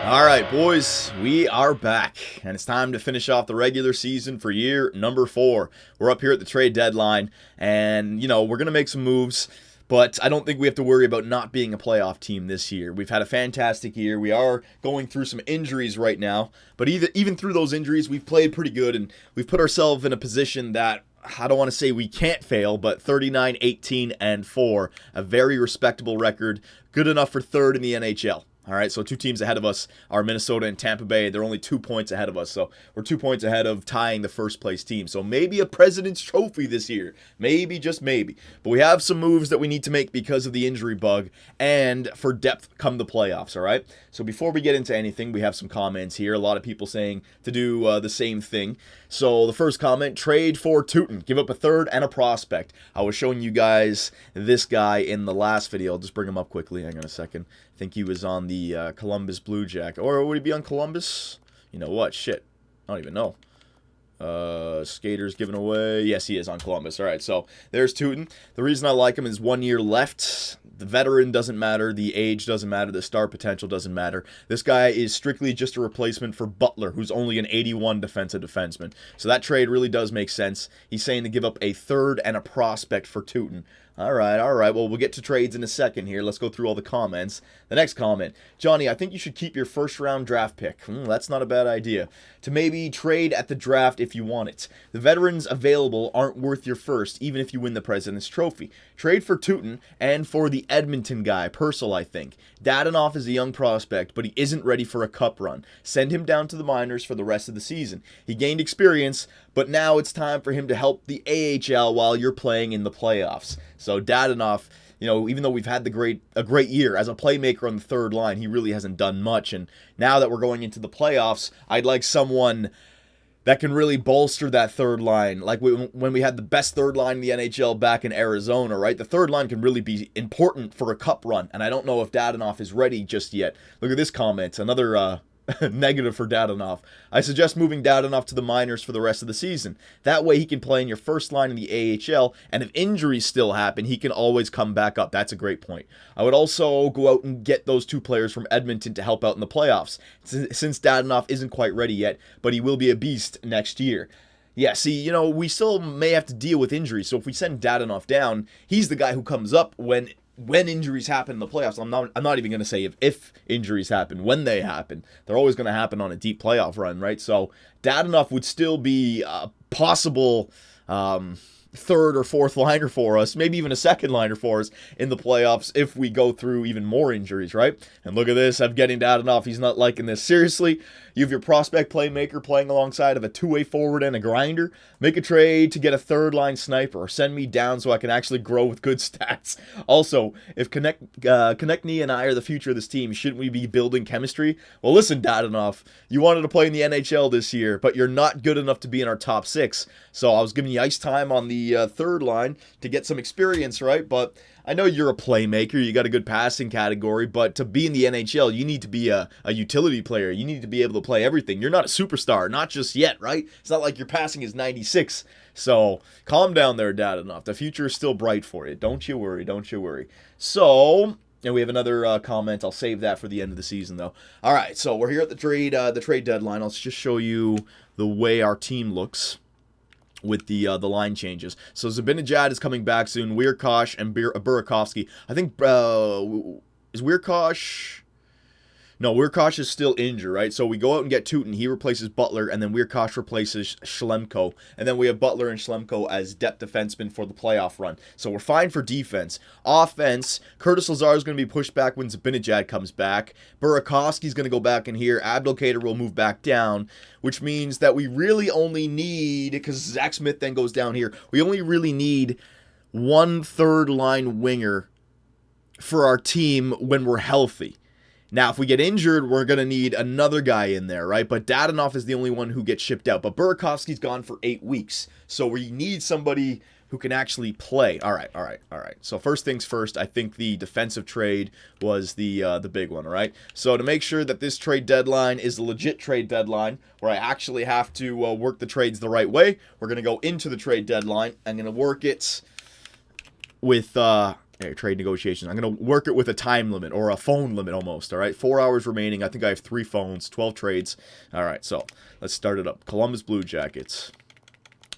All right, boys, we are back, and it's time to finish off the regular season for year number 4. We're up here at the trade deadline, and, we're going to make some moves, but I don't think we have to worry about not being a playoff team this year. We've had a fantastic year. We are going through some injuries right now, but even through those injuries, we've played pretty good, and we've put ourselves in a position that I don't want to say we can't fail, but 39, 18, and 4, a very respectable record, good enough for third in the NHL. All right, so 2 teams ahead of us are Minnesota and Tampa Bay. They're only 2 points ahead of us, so we're 2 points ahead of tying the first place team. So maybe a President's Trophy this year. Maybe, just maybe. But we have some moves that we need to make because of the injury bug and for depth come the playoffs, all right? So before we get into anything, we have some comments here. A lot of people saying to do the same thing. So the first comment, trade for Tootin. Give up a third and a prospect. I was showing you guys this guy in the last video. I'll just bring him up quickly. Hang on a second. I think he was on the Columbus Blue Jack. Or would he be on Columbus? You know what? Shit. I don't even know. Skaters given away. Yes, he is on Columbus. All right, so there's Tootin. The reason I like him is 1 year left. The veteran doesn't matter. The age doesn't matter. The star potential doesn't matter. This guy is strictly just a replacement for Butler, who's only an 81 defensive defenseman. So that trade really does make sense. He's saying to give up a third and a prospect for Tootin. All right. Well, we'll get to trades in a second here. Let's go through all the comments. The next comment. Johnny, I think you should keep your first-round draft pick. That's not a bad idea. To maybe trade at the draft if you want it. The veterans available aren't worth your first, even if you win the President's Trophy. Trade for Tootin and for the Edmonton guy, Purcell, I think. Dadonov is a young prospect, but he isn't ready for a cup run. Send him down to the minors for the rest of the season. He gained experience, but now it's time for him to help the AHL while you're playing in the playoffs. So Dadonov, even though we've had a great year as a playmaker on the third line, he really hasn't done much. And now that we're going into the playoffs, I'd like someone that can really bolster that third line. Like when we had the best third line in the NHL back in Arizona, right? The third line can really be important for a cup run. And I don't know if Dadonov is ready just yet. Look at this comment. Another negative for Dadonov. I suggest moving Dadonov to the minors for the rest of the season. That way he can play in your first line in the AHL, and if injuries still happen, he can always come back up. That's a great point. I would also go out and get those 2 players from Edmonton to help out in the playoffs, since Dadonov isn't quite ready yet, but he will be a beast next year. Yeah, see, we still may have to deal with injuries, so if we send Dadonov down, he's the guy who comes up when injuries happen in the playoffs. I'm not even going to say if injuries happen, when they happen. They're always going to happen on a deep playoff run, right? So Dadonov would still be a possible third or fourth liner for us, maybe even a second liner for us in the playoffs if we go through even more injuries, right? And look at this, I'm getting Dadonov. He's not liking this. Seriously, you have your prospect playmaker playing alongside of a 2-way forward and a grinder. Make a trade to get a third line sniper, or send me down so I can actually grow with good stats. Also, if Konechny and I are the future of this team, shouldn't we be building chemistry? Well, listen, Dadonov, you wanted to play in the NHL this year, but you're not good enough to be in our top 6. So I was giving you ice time on the third line to get some experience, right? But I know you're a playmaker, you got a good passing category, but to be in the NHL, you need to be a utility player. You need to be able to play everything. You're not a superstar, not just yet, right? It's not like your passing is 96. So calm down there, Dadonov. The future is still bright for you. Don't you worry. So, and we have another comment. I'll save that for the end of the season, though. All right, so we're here at the trade deadline. Let's just show you the way our team looks with the line changes. So Zibanejad is coming back soon. Weirkosh and Burakovsky. I think is Weirkosh? No, Weirkosh is still injured, right? So we go out and get Tootin. He replaces Butler, and then Weirkosh replaces Schlemko. And then we have Butler and Schlemko as depth defensemen for the playoff run. So we're fine for defense. Offense, Curtis Lazar is going to be pushed back when Zibanejad comes back. Burakovsky is going to go back in here. Abdelkader will move back down, which means that we really only need, because Zach Smith then goes down here, we only really need 1 third line winger for our team when we're healthy. Now, if we get injured, we're going to need another guy in there, right? But Dadonov is the only one who gets shipped out. But Burakovsky's gone for 8 weeks. So we need somebody who can actually play. All right. So first things first, I think the defensive trade was the big one, all right? So to make sure that this trade deadline is a legit trade deadline, where I actually have to work the trades the right way, we're going to go into the trade deadline. I'm going to work it with Hey, trade negotiations. I'm going to work it with a time limit or a phone limit almost, all right? 4 hours remaining. I think I have 3 phones, 12 trades. All right, so let's start it up. Columbus Blue Jackets.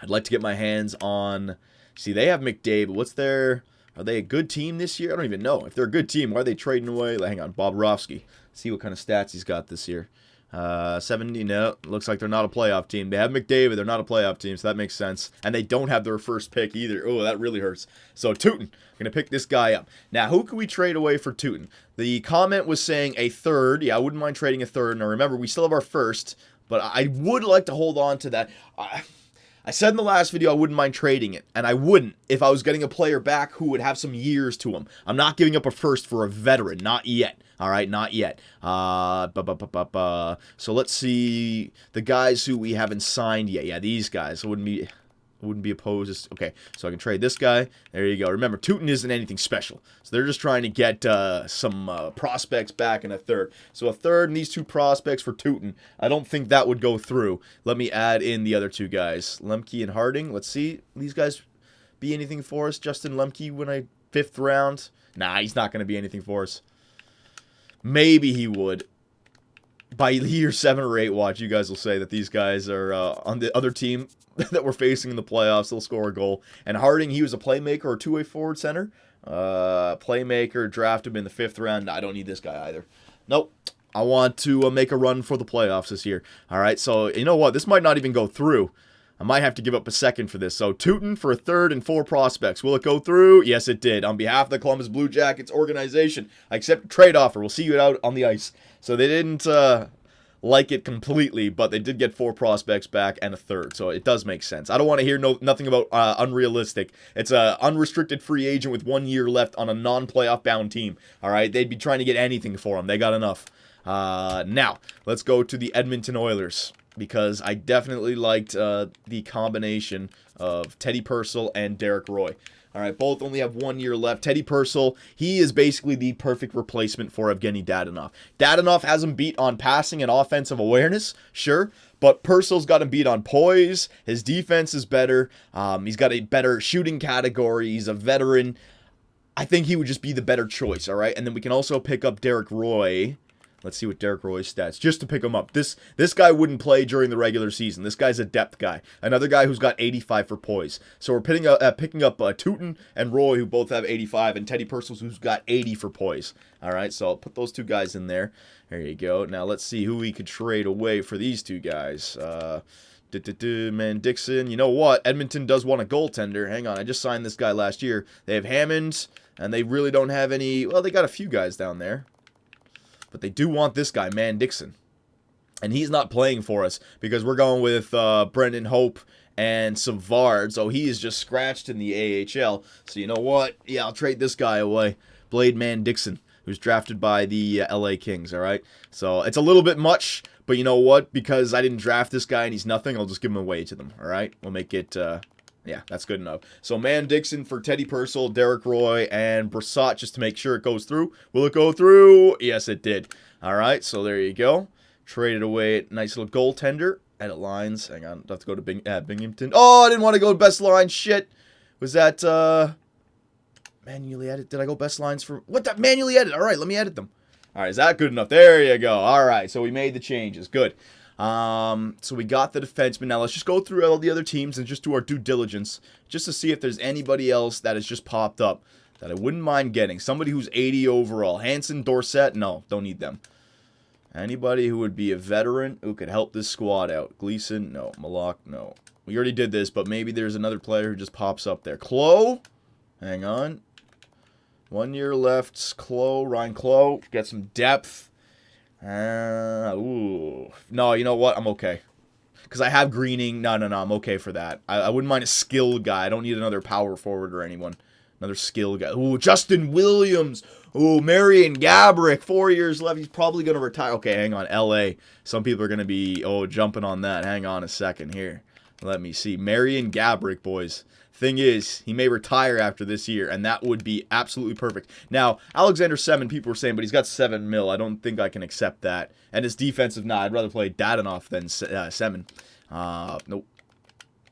I'd like to get my hands on... See, they have McDavid. What's their... Are they a good team this year? I don't even know. If they're a good team, why are they trading away? Hang on, Bobrovsky. See what kind of stats he's got this year. 70, no. Looks like they're not a playoff team. They have McDavid. They're not a playoff team, so that makes sense. And they don't have their first pick either. Oh, that really hurts. So, Teuton. Going to pick this guy up. Now, who can we trade away for Teuton? The comment was saying a third. Yeah, I wouldn't mind trading a third. Now, remember, we still have our first, but I would like to hold on to that. I said in the last video I wouldn't mind trading it, and I wouldn't if I was getting a player back who would have some years to him. I'm not giving up a first for a veteran, not yet. All right, not yet. So let's see the guys who we haven't signed yet. Yeah, these guys. I wouldn't be opposed. Okay, so I can trade this guy. There you go. Remember, Teuton isn't anything special. So they're just trying to get some prospects back in a third. So a third and these 2 prospects for Teuton. I don't think that would go through. Let me add in the other 2 guys. Lemke and Harding. Let's see. These guys be anything for us? Justin Lemke when 5th round? Nah, he's not going to be anything for us. Maybe he would. By year 7 or 8, watch, you guys will say that these guys are on the other team that we're facing in the playoffs. They'll score a goal. And Harding, he was a playmaker or 2-way forward center. Playmaker, draft him in the 5th round. I don't need this guy either. Nope. I want to make a run for the playoffs this year. All right, so you know what? This might not even go through. I might have to give up a second for this. So Teuton for a third and 4 prospects. Will it go through? Yes, it did. On behalf of the Columbus Blue Jackets organization, I accept a trade offer. We'll see you out on the ice. So they didn't like it completely, but they did get 4 prospects back and a third. So it does make sense. I don't want to hear nothing about unrealistic. It's an unrestricted free agent with 1 year left on a non-playoff bound team. All right, they'd be trying to get anything for him. They got enough. Now, let's go to the Edmonton Oilers, because I definitely liked the combination of Teddy Purcell and Derek Roy. All right, both only have 1 year left. Teddy Purcell, he is basically the perfect replacement for Evgeny Dadonov. Dadonov has him beat on passing and offensive awareness, sure, but Purcell's got him beat on poise. His defense is better. He's got a better shooting category. He's a veteran. I think he would just be the better choice, all right? And then we can also pick up Derek Roy. Let's see what Derek Roy's stats, just to pick him up. This guy wouldn't play during the regular season. This guy's a depth guy. Another guy who's got 85 for poise. So we're picking up Teuton and Roy, who both have 85, and Teddy Purcell, who's got 80 for poise. All right, so I'll put those 2 guys in there. There you go. Now let's see who we could trade away for these 2 guys. Man, Dixon. You know what? Edmonton does want a goaltender. Hang on, I just signed this guy last year. They have Hammond, and they really don't have any... Well, they got a few guys down there. But they do want this guy, Man Dixon. And he's not playing for us because we're going with Brendan Hope and Savard. So he is just scratched in the AHL. So you know what? Yeah, I'll trade this guy away. Blade Man Dixon, who's drafted by the LA Kings, all right? So it's a little bit much, but you know what? Because I didn't draft this guy and he's nothing, I'll just give him away to them, all right? We'll make it... Yeah, that's good enough. So, Man Dixon for Teddy Purcell, Derek Roy, and Brassard, just to make sure it goes through. Will it go through? Yes, it did. All right, so there you go. Traded away. Nice little goaltender. Edit lines. Hang on. I have to go to Binghamton. Oh, I didn't want to go to best line. Shit. Was that manually edit? Did I go best lines for... What? That manually edit. All right, let me edit them. All right, is that good enough? There you go. All right, so we made the changes. Good. So we got the defenseman. Now let's just go through all the other teams and just do our due diligence just to see if there's anybody else that has just popped up that I wouldn't mind getting. Somebody who's 80 overall. Hanson, Dorsett, no, don't need them. Anybody who would be a veteran who could help this squad out. Gleason, no. Malak, no. We already did this, but maybe there's another player who just pops up there. Clough, hang on. 1 year left. Clough, Ryan Clough, get some depth. Ooh. No, you know what? I'm okay. Because I have Greening. No, I'm okay for that. I wouldn't mind a skilled guy. I don't need another power forward or anyone. Another skilled guy. Ooh, Justin Williams. Ooh, Marion Gaborik. 4 years left. He's probably going to retire. Okay, hang on. LA. Some people are going to be, jumping on that. Hang on a second here. Let me see. Marion Gaborik, boys. Thing is, he may retire after this year, and that would be absolutely perfect. Now, Alexander Semin, people were saying, but he's got $7 million. I don't think I can accept that. And his defensive, I'd rather play Dadonov than Semin. Nope.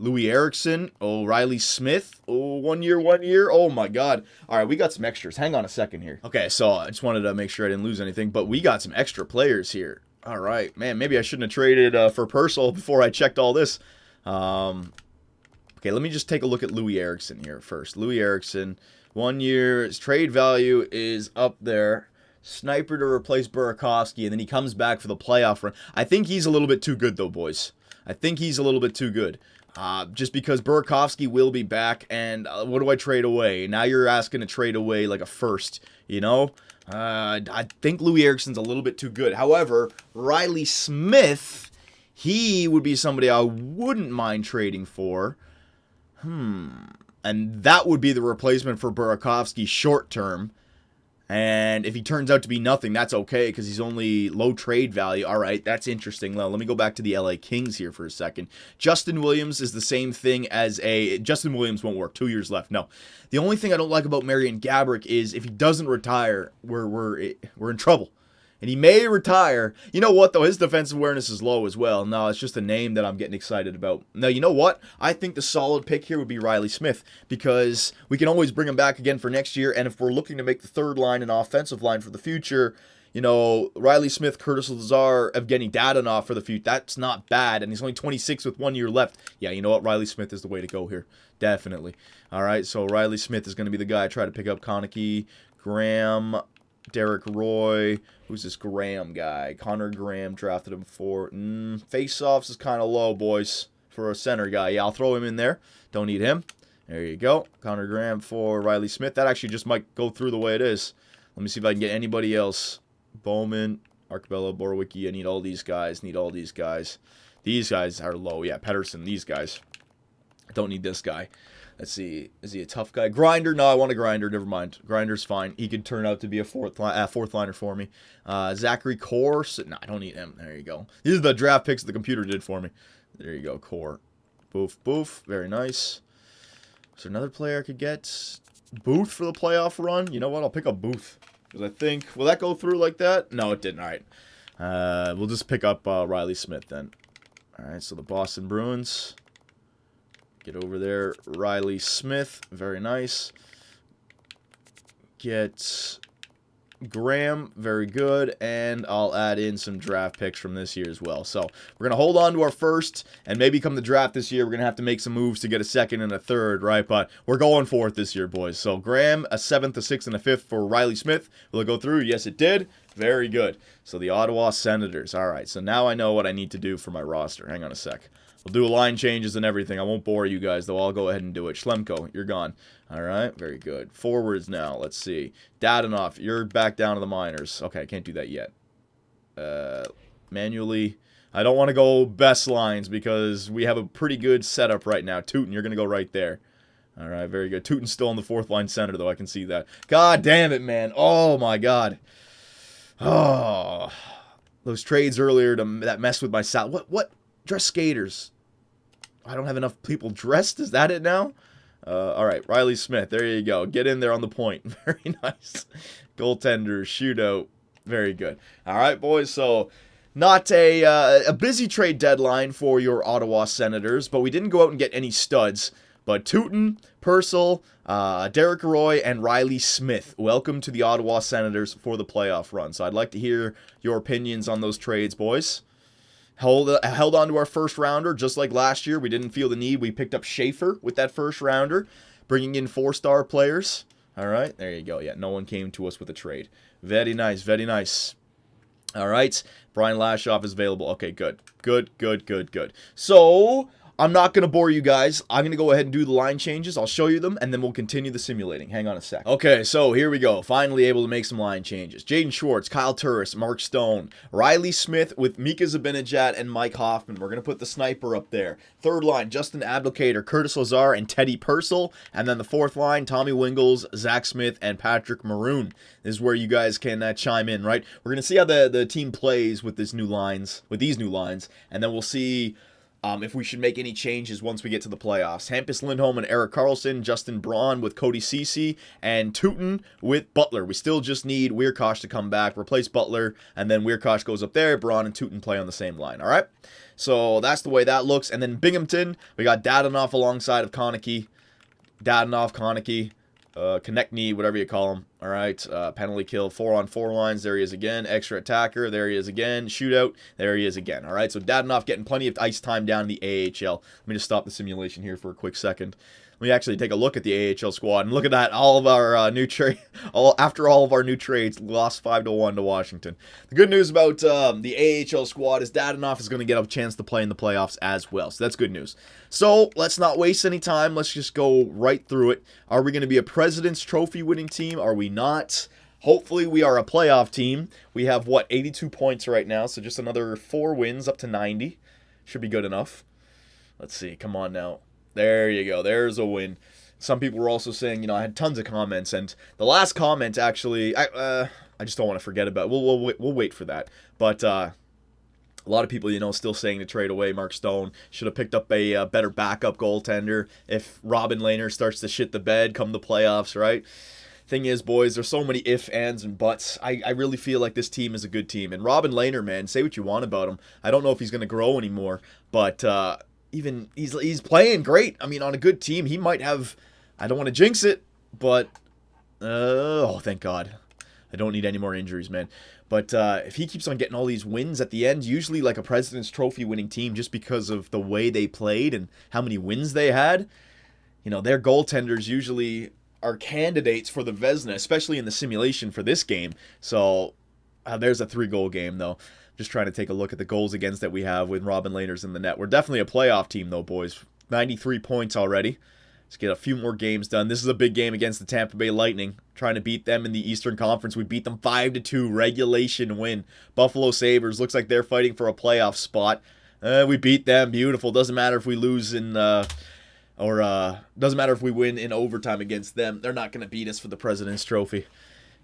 Louis Erickson. Oh, Riley Smith. Oh, 1 year, 1 year. Oh, my God. All right, we got some extras. Hang on a second here. Okay, so I just wanted to make sure I didn't lose anything, but we got some extra players here. All right, man, maybe I shouldn't have traded for Purcell before I checked all this. Okay, let me just take a look at Louis Erickson here first. Louis Erickson, 1 year. His trade value is up there. Sniper to replace Burakovsky, and then he comes back for the playoff run. I think he's a little bit too good, though, boys. I think he's a little bit too good. Just because Burakovsky will be back, and what do I trade away? Now you're asking to trade away like a first, you know? I think Louis Erickson's a little bit too good. However, Riley Smith, he would be somebody I wouldn't mind trading for. And that would be the replacement for Burakovsky short term. And if he turns out to be nothing, that's okay because he's only low trade value. All right, that's interesting. Well, let me go back to the LA Kings here for a second. Justin Williams is the same thing as Justin Williams won't work. 2 years left. No. The only thing I don't like about Marian Gaborik is if he doesn't retire, we're in trouble. And he may retire. You know what, though? His defensive awareness is low as well. No, it's just a name that I'm getting excited about. Now, you know what? I think the solid pick here would be Riley Smith because we can always bring him back again for next year. And if we're looking to make the third line an offensive line for the future, you know, Riley Smith, Curtis Lazar, Evgeny Dadonov for the future, that's not bad. And he's only 26 with 1 year left. Yeah, you know what? Riley Smith is the way to go here. Definitely. All right, so Riley Smith is going to be the guy I try to pick up. Konecki, Graham, Derek Roy. Who's this Graham guy? Connor Graham drafted him for. Face-offs is kind of low, boys, for a center guy. Yeah, I'll throw him in there. Don't need him. There you go. Connor Graham for Riley Smith. That actually just might go through the way it is. Let me see if I can get anybody else. Bowman, Arkabella, Borowicki. I need all these guys. Need all these guys. These guys are low. Yeah, Pedersen. These guys. I don't need this guy. Let's see. Is he a tough guy? Grinder? No, I want a Grinder. Never mind. Grinder's fine. He could turn out to be a fourth liner for me. Zachary Core? No, I don't need him. There you go. These are the draft picks the computer did for me. There you go. Core. Boof, boof. Very nice. Is there another player I could get? Booth for the playoff run? You know what? I'll pick up Booth. Because I think... Will that go through like that? No, it didn't. All right. We'll just pick up Riley Smith then. All right, so the Boston Bruins... Get over there. Riley Smith. Very nice. Get Graham. Very good. And I'll add in some draft picks from this year as well. So we're going to hold on to our first. And maybe come the draft this year, we're going to have to make some moves to get a second and a third, right? But we're going for it this year, boys. So Graham, a 7th, a 6th, and a 5th for Riley Smith. Will it go through? Yes, it did. Very good. So the Ottawa Senators. All right. So now I know what I need to do for my roster. Hang on a sec. We'll do line changes and everything. I won't bore you guys, though. I'll go ahead and do it. Schlemko, you're gone. All right, very good. Forwards now. Let's see. Dadonov, you're back down to the minors. Okay, I can't do that yet. Manually, I don't want to go best lines because we have a pretty good setup right now. Tootin, you're going to go right there. All right, very good. Tootin's still in the 4th line center, though. I can see that. God damn it, man. Oh, my God. Oh, those trades earlier that messed with my salary. What? Dress skaters. I don't have enough people dressed. Is that it now? All right, Riley Smith. There you go. Get in there on the point. Very nice. Goaltender, shootout. Very good. All right, boys. So not a busy trade deadline for your Ottawa Senators, but we didn't go out and get any studs. But Tootin, Purcell, Derek Roy, and Riley Smith. Welcome to the Ottawa Senators for the playoff run. So I'd like to hear your opinions on those trades, boys. Held on to our first rounder, just like last year. We didn't feel the need. We picked up Schaefer with that first rounder, bringing in 4-star players. All right, there you go. Yeah, no one came to us with a trade. Very nice, very nice. All right, Brian Lashoff is available. Okay, good. Good. So I'm not going to bore you guys. I'm going to go ahead and do the line changes. I'll show you them, and then we'll continue the simulating. Hang on a sec. Okay, so here we go. Finally able to make some line changes. Jaden Schwartz, Kyle Turris, Mark Stone, Riley Smith with Mika Zibanejad and Mike Hoffman. We're going to put the sniper up there. Third line, Justin Abdelkader, Curtis Lazar, and Teddy Purcell. And then the fourth line, Tommy Wingles, Zach Smith, and Patrick Maroon. This is where you guys can chime in, right? We're going to see how the team plays with these new lines, and then we'll see if we should make any changes once we get to the playoffs. Hampus Lindholm and Erik Karlsson, Justin Braun with Cody Ceci, and Tootin with Butler. We still just need Weirkosh to come back, replace Butler, and then Weirkosh goes up there, Braun and Tootin play on the same line, all right? So that's the way that looks. And then Binghamton, we got Dadonov alongside of Konecny. Konechny, whatever you call him. All right, penalty kill, 4-on-4 lines. There he is again. Extra attacker. There he is again. Shootout. There he is again. All right, so Dadonov getting plenty of ice time down in the AHL. Let me just stop the simulation here for a quick second. Let me actually take a look at the AHL squad, and look at that. All of our new trade, after all of our new trades, lost 5-1 to Washington. The good news about the AHL squad is Dadonov is going to get a chance to play in the playoffs as well. So that's good news. So let's not waste any time. Let's just go right through it. Are we going to be a President's Trophy winning team? Are we not? Hopefully we are a playoff team. We have, 82 points right now, so just another 4 wins up to 90. Should be good enough. Let's see. Come on now. There you go. There's a win. Some people were also saying, I had tons of comments, and the last comment actually, I just don't want to forget about it. We'll wait for that. But a lot of people, still saying to trade away Mark Stone. Should have picked up a better backup goaltender if Robin Lehner starts to shit the bed come the playoffs, right? Thing is, boys, there's so many ifs, ands, and buts. I really feel like this team is a good team. And Robin Lehner, man, say what you want about him. I don't know if he's going to grow anymore, but even he's playing great. I mean, on a good team, he might have, I don't want to jinx it, but oh, thank God. I don't need any more injuries, man. But if he keeps on getting all these wins at the end, usually like a President's Trophy winning team, just because of the way they played and how many wins they had, their goaltenders usually are candidates for the Vezina, especially in the simulation for this game. So there's a 3-goal game, though. Just trying to take a look at the goals against that we have with Robin Lehner's in the net. We're definitely a playoff team, though, boys. 93 points already. Let's get a few more games done. This is a big game against the Tampa Bay Lightning. Trying to beat them in the Eastern Conference. We beat them 5-2 regulation win. Buffalo Sabres, looks like they're fighting for a playoff spot. We beat them. Beautiful. Doesn't matter if we lose in... doesn't matter if we win in overtime against them. They're not going to beat us for the President's Trophy.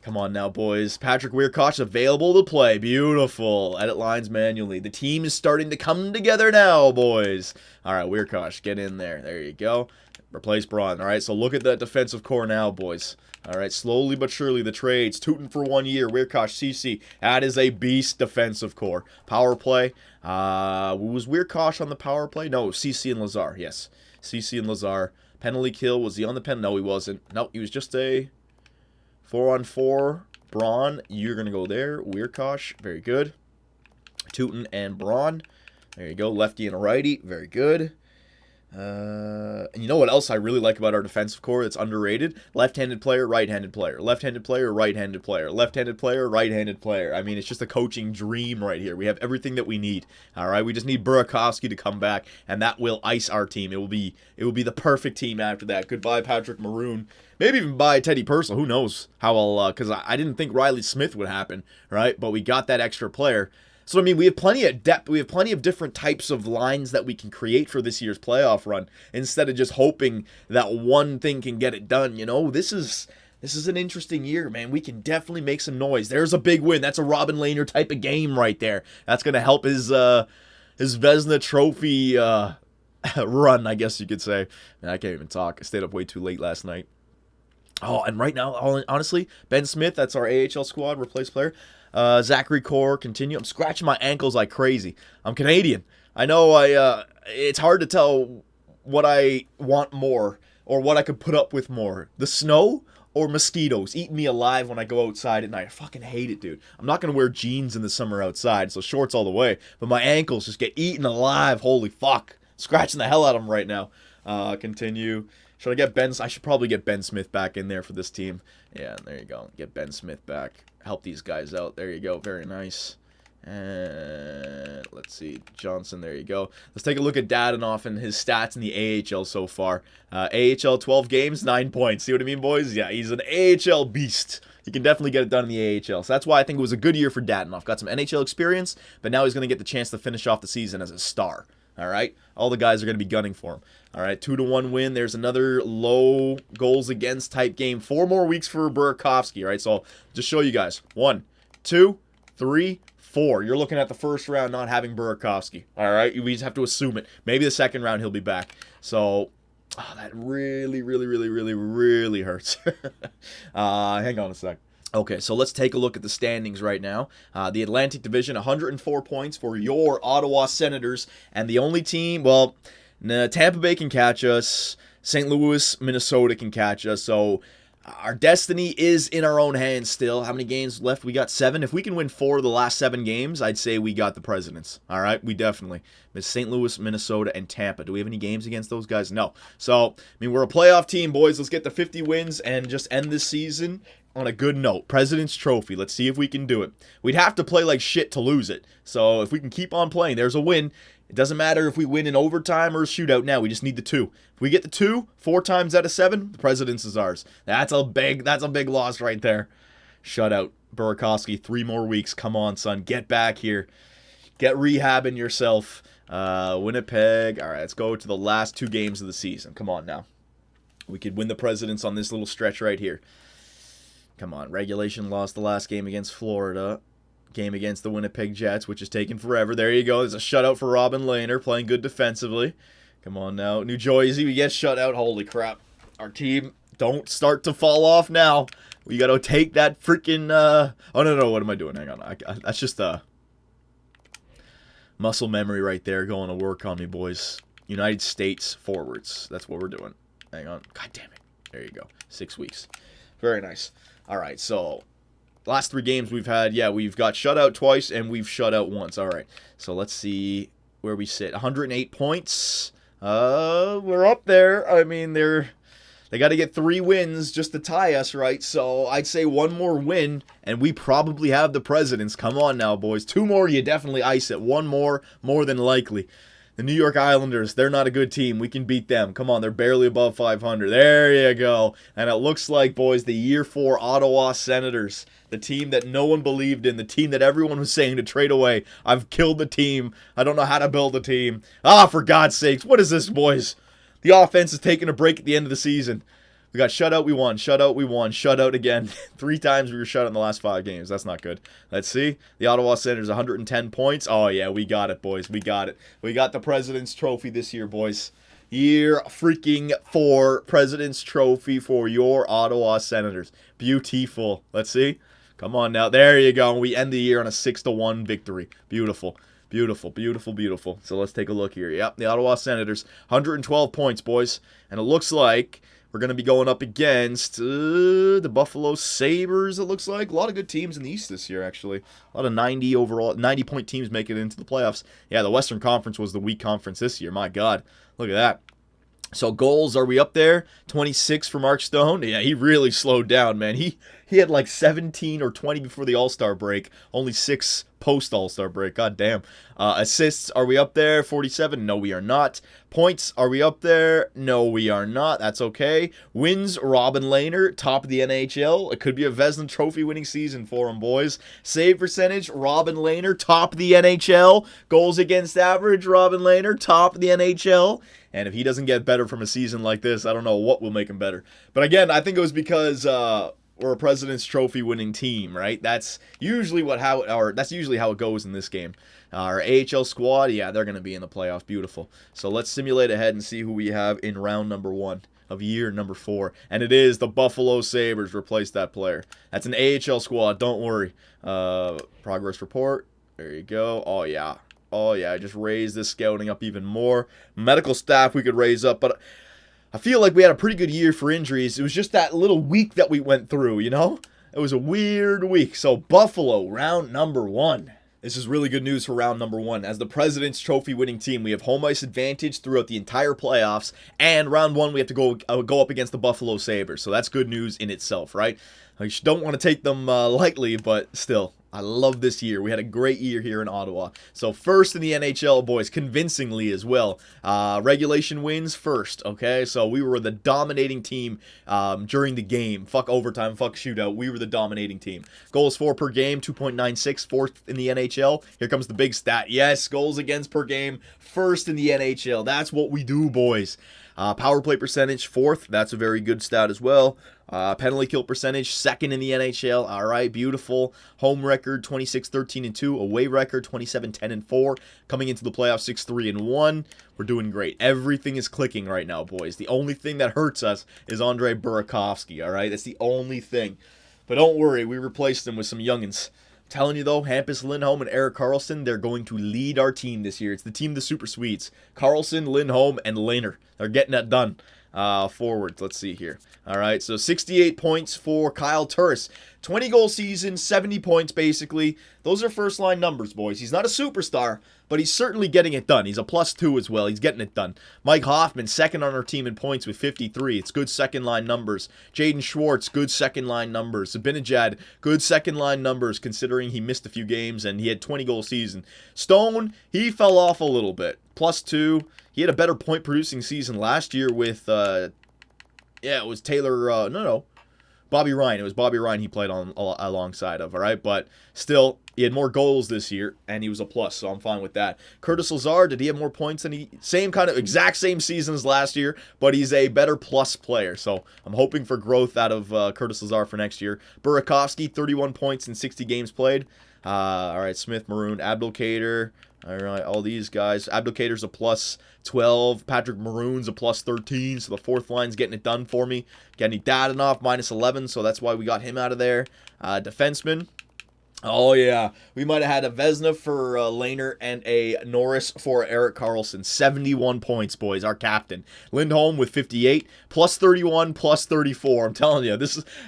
Come on now, boys. Patrick Weirkosh available to play. Beautiful. Edit lines manually. The team is starting to come together now, boys. All right, Weirkosh, get in there. There you go. Replace Braun. All right, so look at that defensive core now, boys. All right, slowly but surely the trades. Tootin for 1 year. Weirkosh, Ceci. That is a beast defensive core. Power play. Was Weirkosh on the power play? No, Ceci and Lazar. Yes, Ceci and Lazar. Penalty kill. Was he on the pen? No, he wasn't. No, he was just a... 4-on-4, Braun, you're going to go there. Weirkosh, very good. Tootin and Braun. There you go, lefty and a righty, very good. And you know what else I really like about our defensive core that's underrated? Left-handed player, right-handed player. Left-handed player, right-handed player. Left-handed player, right-handed player. I mean, it's just a coaching dream right here. We have everything that we need. All right, we just need Burakovsky to come back, and that will ice our team. It will be the perfect team after that. Goodbye, Patrick Maroon. Maybe even buy Teddy Purcell. Who knows how I'll, because I didn't think Riley Smith would happen, right? But we got that extra player. So, I mean, we have plenty of depth. We have plenty of different types of lines that we can create for this year's playoff run instead of just hoping that one thing can get it done. This is an interesting year, man. We can definitely make some noise. There's a big win. That's a Robin Lehner type of game right there. That's going to help his Vezina Trophy run, I guess you could say. Man, I can't even talk. I stayed up way too late last night. Oh, and right now, honestly, Ben Smith, that's our AHL squad, replace player. Zachary Core, continue. I'm scratching my ankles like crazy. I'm Canadian. I know it's hard to tell what I want more or what I could put up with more. The snow or mosquitoes eating me alive when I go outside at night. I fucking hate it, dude. I'm not going to wear jeans in the summer outside, so shorts all the way. But my ankles just get eaten alive. Holy fuck. Scratching the hell out of them right now. Continue. Should I get Ben? I should probably get Ben Smith back in there for this team. Yeah, there you go. Get Ben Smith back. Help these guys out. There you go. Very nice. And let's see. Johnson, there you go. Let's take a look at Dadonov and his stats in the AHL so far. AHL 12 games, 9 points. See what I mean, boys? Yeah, he's an AHL beast. He can definitely get it done in the AHL. So that's why I think it was a good year for Dadonov. Got some NHL experience, but now he's going to get the chance to finish off the season as a star. All right? All the guys are going to be gunning for him. All right, 2-1 win. There's another low goals against type game. 4 more weeks for Burakovsky. All right, so I'll just show you guys. 1, 2, 3, 4. You're looking at the first round not having Burakovsky. All right, we just have to assume it. Maybe the second round he'll be back. So, that really, really, really, really, really hurts. Hang on a sec. Okay, so let's take a look at the standings right now. The Atlantic Division, 104 points for your Ottawa Senators. And the only team, well, Tampa Bay can catch us. St. Louis, Minnesota can catch us. So our destiny is in our own hands still. How many games left? We got 7. If we can win 4 of the last 7 games, I'd say we got the Presidents. All right, we definitely. It's St. Louis, Minnesota, and Tampa. Do we have any games against those guys? No. So, we're a playoff team, boys. Let's get the 50 wins and just end this season on a good note. President's Trophy. Let's see if we can do it. We'd have to play like shit to lose it. So if we can keep on playing, there's a win. It doesn't matter if we win in overtime or a shootout now. We just need the 2. If we get the 2, 4 times out of 7, the President's is ours. That's a big loss right there. Shutout. Burakovsky, 3 more weeks. Come on, son. Get back here. Get rehabbing yourself. Winnipeg. All right, let's go to the last 2 games of the season. Come on now. We could win the Presidents on this little stretch right here. Come on, regulation lost the last game against Florida. Game against the Winnipeg Jets, which is taking forever. There you go. There's a shutout for Robin Lehner, playing good defensively. Come on now. New Jersey, we get shut out. Holy crap. Our team, don't start to fall off now. We got to take that freaking... Oh, no. What am I doing? Hang on. That's just muscle memory right there going to work on me, boys. United States forwards. That's what we're doing. Hang on. God damn it. There you go. 6 weeks. Very nice. All right, so last 3 games we've had, we've got shut out twice and we've shut out once. All right, so let's see where we sit. 108 points. We're up there. I mean, they got to get 3 wins just to tie us, right? So I'd say 1 more win, and we probably have the Presidents. Come on now, boys. 2 more, you definitely ice it. 1 more than likely. The New York Islanders, they're not a good team. We can beat them. Come on, they're barely above 500. There you go. And it looks like, boys, the year 4 Ottawa Senators, the team that no one believed in, the team that everyone was saying to trade away. I've killed the team. I don't know how to build a team. For God's sakes, what is this, boys? The offense is taking a break at the end of the season. We got shutout, we won. Shutout, we won. Shutout again. 3 times we were shut out in the last 5 games. That's not good. Let's see. The Ottawa Senators, 110 points. Oh, yeah, we got it, boys. We got it. We got the President's Trophy this year, boys. Year freaking 4 President's Trophy for your Ottawa Senators. Beautiful. Let's see. Come on now. There you go. We end the year on a 6-1 victory. Beautiful. Beautiful, beautiful, beautiful. So let's take a look here. Yep, the Ottawa Senators, 112 points, boys. And it looks like we're going to be going up against the Buffalo Sabres, it looks like. A lot of good teams in the East this year, actually. A lot of 90-point teams making it into the playoffs. Yeah, the Western Conference was the weak conference this year. My God, look at that. So goals, are we up there? 26 for Mark Stone. Yeah, he really slowed down, man. He had like 17 or 20 before the All-Star break. Only 6 post-All-Star break. God damn. Assists, are we up there? 47? No, we are not. Points, are we up there? No, we are not. That's okay. Wins, Robin Lehner, top of the NHL. It could be a Vezina Trophy winning season for him, boys. Save percentage, Robin Lehner, top of the NHL. Goals against average, Robin Lehner, top of the NHL. And if he doesn't get better from a season like this, I don't know what will make him better. But again, I think it was because we're a President's Trophy winning team, right? That's usually how it goes in this game. Our AHL squad, yeah, they're going to be in the playoff. Beautiful. So let's simulate ahead and see who we have in round number 1 of year number 4. And it is the Buffalo Sabres. Replace that player. That's an AHL squad. Don't worry. Progress report. There you go. Oh, yeah. Oh, yeah, just raise this scouting up even more. Medical staff we could raise up, but I feel like we had a pretty good year for injuries. It was just that little week that we went through, you know? It was a weird week. So, Buffalo, round number 1. This is really good news for round number 1. As the President's Trophy winning team, we have home ice advantage throughout the entire playoffs, and round 1 we have to go up against the Buffalo Sabres. So that's good news in itself, right? You don't want to take them lightly, but still. I love this year. We had a great year here in Ottawa. So first in the NHL, boys, convincingly as well. Regulation wins first, okay? So we were the dominating team during the game. Fuck overtime, fuck shootout. We were the dominating team. Goals for per game, 2.96, fourth in the NHL. Here comes the big stat. Yes, goals against per game, first in the NHL. That's what we do, boys. Power play percentage, 4th. That's a very good stat as well. Penalty kill percentage, second in the NHL. All right, beautiful. Home record, 26-13-2. Away record, 27-10-4. Coming into the playoffs, 6-3-1. We're doing great. Everything is clicking right now, boys. The only thing that hurts us is Andre Burakovsky, all right? That's the only thing. But don't worry, we replaced him with some youngins. I'm telling you, though, Hampus Lindholm and Erik Karlsson, they're going to lead our team this year. It's the team of the Super Swedes. Karlsson, Lindholm, and Lehner. They're getting that done. Forwards, let's see here. All right, so 68 points for Kyle Turris. 20-goal season, 70 points basically. Those are first-line numbers, boys. He's not a superstar, but he's certainly getting it done. He's a +2 as well. He's getting it done. Mike Hoffman, second on our team in points with 53. It's good second-line numbers. Jaden Schwartz, good second-line numbers. Zibanejad, good second-line numbers considering he missed a few games and he had 20-goal season. Stone, he fell off a little bit. +2. He had a better point-producing season last year with, it was Taylor, Bobby Ryan. It was Bobby Ryan he played on alongside of, all right? But still, he had more goals this year, and he was a plus, so I'm fine with that. Curtis Lazar, did he have more points than exact same season as last year, but he's a better plus player, so I'm hoping for growth out of Curtis Lazar for next year. Burakovsky, 31 points in 60 games played. All right, Smith, Maroon, Abdelkader. All right, all these guys. Abdelkader's a +12. Patrick Maroon's a +13. So the fourth line's getting it done for me. Genny Dadonov, -11. So that's why we got him out of there. Defenseman. Oh, yeah. We might have had a Vezina for Lehner and a Norris for Erik Karlsson. 71 points, boys. Our captain. Lindholm with 58. +31, +34. I'm telling you.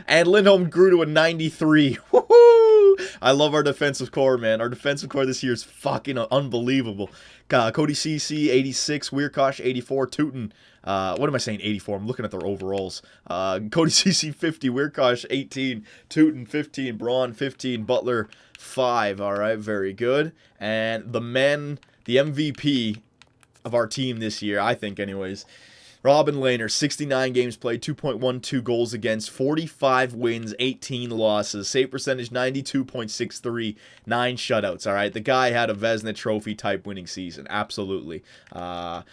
And Lindholm grew to a 93. Woohoo! I love our defensive core, man. Our defensive core this year is fucking unbelievable. Cody Ceci, 86. Weirkosh, 84. Tootin. What am I saying? 84. I'm looking at their overalls. Cody Ceci, 50. Weirkosh, 18. Tootin, 15. Braun, 15. Butler, 5. All right, very good. And the MVP of our team this year, I think anyways, Robin Lehner, 69 games played, 2.12 goals against, 45 wins, 18 losses, save percentage 92.63, 9 shutouts, all right? The guy had a Vezina Trophy type winning season, absolutely. Now,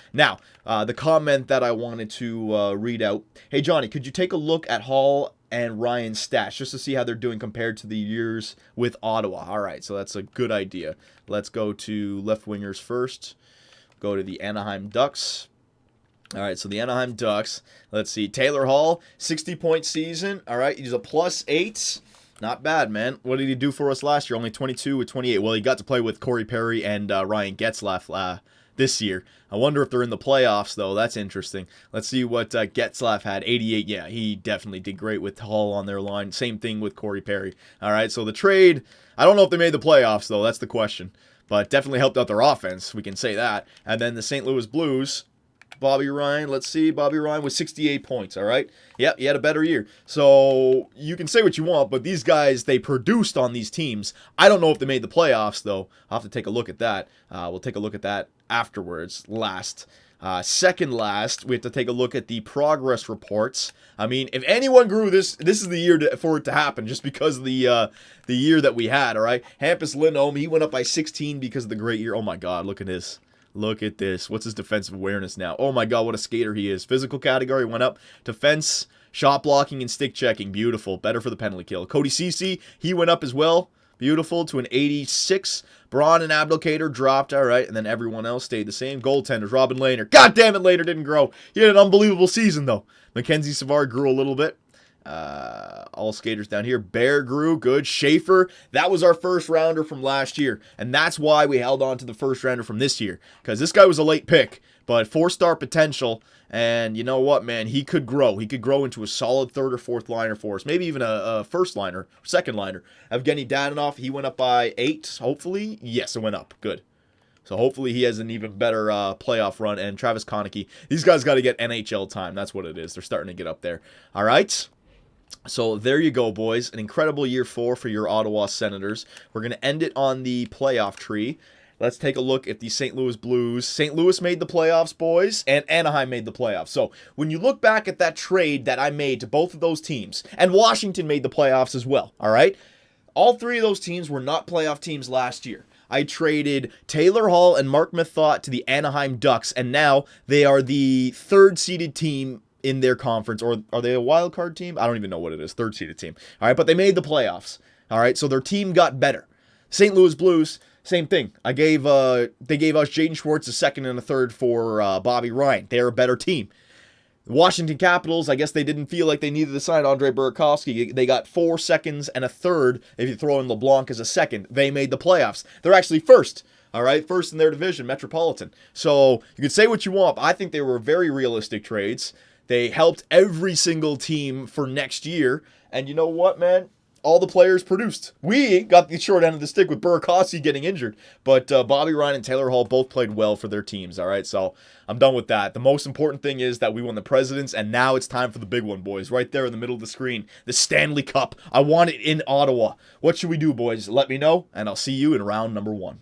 the comment that I wanted to read out, hey, Johnny, could you take a look at Hall and Ryan's stats just to see how they're doing compared to the years with Ottawa? All right, so that's a good idea. Let's go to left wingers first. Go to the Anaheim Ducks. All right, so the Anaheim Ducks, let's see. Taylor Hall, 60-point season. All right, he's a +8. Not bad, man. What did he do for us last year? Only 22 with 28. Well, he got to play with Corey Perry and Ryan Getzlaf this year. I wonder if they're in the playoffs, though. That's interesting. Let's see what Getzlaf had. 88. Yeah, he definitely did great with Hall on their line. Same thing with Corey Perry. All right, so the trade, I don't know if they made the playoffs, though. That's the question. But definitely helped out their offense. We can say that. And then the St. Louis Blues, Bobby Ryan, let's see. Bobby Ryan with 68 points, all right? Yep, he had a better year. So you can say what you want, but these guys, they produced on these teams. I don't know if they made the playoffs, though. I'll have to take a look at that. We'll take a look at that afterwards. Second last, we have to take a look at the progress reports. I mean, if anyone grew, this is the year for it to happen, just because of the year that we had, all right? Hampus Lindholm, he went up by 16 because of the great year. Oh, my God, look at this. Look at this. What's his defensive awareness now? Oh my God, what a skater he is. Physical category went up. Defense, shot blocking, and stick checking. Beautiful. Better for the penalty kill. Cody Ceci, he went up as well. Beautiful, to an 86. Braun and Abdelkader dropped, all right, and then everyone else stayed the same. Goaltenders, Robin Lehner. God damn it, Lehner didn't grow. He had an unbelievable season, though. Mackenzie Savard grew a little bit. All skaters down here. Bear grew, good. Schaefer, that was our first rounder from last year, and that's why we held on to the first rounder from this year, because this guy was a late pick, but 4-star potential, and you know what, man, he could grow. He could grow into a solid third or fourth liner for us, maybe even a first liner, second liner. Evgeny Dadonov, he went up by 8, hopefully. Yes, it went up. Good. So hopefully he has an even better playoff run, and Travis Konecki, these guys got to get NHL time. That's what it is. They're starting to get up there. All right. So there you go, boys. An incredible year 4 for your Ottawa Senators. We're going to end it on the playoff tree. Let's take a look at the St. Louis Blues. St. Louis made the playoffs, boys, and Anaheim made the playoffs. So when you look back at that trade that I made to both of those teams, and Washington made the playoffs as well, all right? All 3 of those teams were not playoff teams last year. I traded Taylor Hall and Mark Methot to the Anaheim Ducks, and now they are the 3rd-seeded team in their conference, or are they a wild card team? I don't even know what it is. Third seeded team. All right, but they made the playoffs. All right, so their team got better. St. Louis Blues, same thing. They gave us Jaden Schwartz a second and a third for Bobby Ryan. They're a better team. The Washington Capitals, I guess they didn't feel like they needed to sign Andre Burakovsky. They got 4 seconds and a third. If you throw in LeBlanc as a second, they made the playoffs. They're actually first. All right, first in their division, Metropolitan. So you can say what you want, but I think they were very realistic trades. They helped every single team for next year. And you know what, man? All the players produced. We got the short end of the stick with Burakovsky getting injured. But Bobby Ryan and Taylor Hall both played well for their teams. All right, so I'm done with that. The most important thing is that we won the Presidents, and now it's time for the big one, boys. Right there in the middle of the screen, the Stanley Cup. I want it in Ottawa. What should we do, boys? Let me know, and I'll see you in round number 1.